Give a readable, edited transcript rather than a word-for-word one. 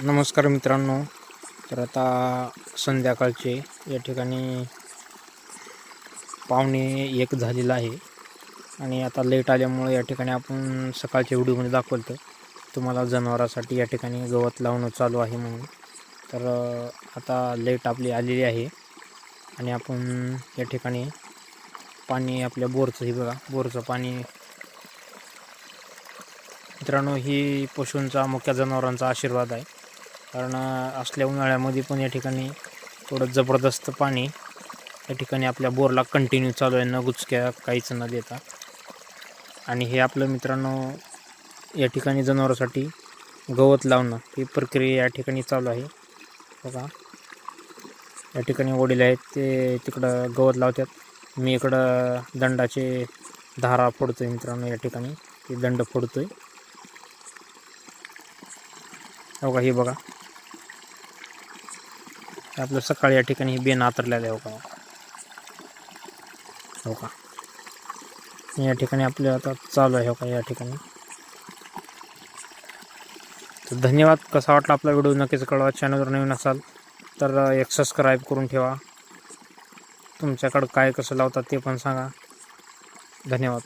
नमस्कार मित्रांनो. तर आता संध्याकाळचे या ठिकाणी 12:45 झालेला आहे आणि आता लेट आल्यामुळे या ठिकाणी आपण सकाळच्या व्हिडिओमध्ये दाखवलं तर तुम्हाला जनावरांसाठी या ठिकाणी गवत लावणं चालू आहे म्हणून. तर आता लेट आपली आलेली आहे आणि आपण या ठिकाणी पाणी आपल्या बोरचं हे बघा, बोरचं पाणी मित्रांनो ही पशूंचा मुख्य जनावरांचा आशीर्वाद आहे. कारण असल्या उन्हाळ्यामध्ये पण या ठिकाणी थोडं जबरदस्त पाणी या ठिकाणी आपल्या बोरला कंटिन्यू चालू आहे, न गुचक्या काहीच न देता. आणि हे आपलं मित्रांनो या ठिकाणी जनावरांसाठी गवत लावणं ही प्रक्रिया या ठिकाणी चालू आहे. बघा या ठिकाणी वडील आहेत ते तिकडं गवत लावतात, मी इकडं दंडाचे धारा फोडतोय मित्रांनो. या ठिकाणी ते दंड फोडतोय. हो का, हे बघा आपलं सकाळी या ठिकाणी बेन आतरलेलं आहे. हो का या ठिकाणी आपलं आता चालू आहे. हो का या ठिकाणी. तर धन्यवाद. कसा वाटला आपला व्हिडिओ नक्कीच कळवा. चॅनलवर नवीन असाल तर एक सबस्क्राईब करून ठेवा. तुमच्याकडं काय कसं लावतात ते पण सांगा. धन्यवाद.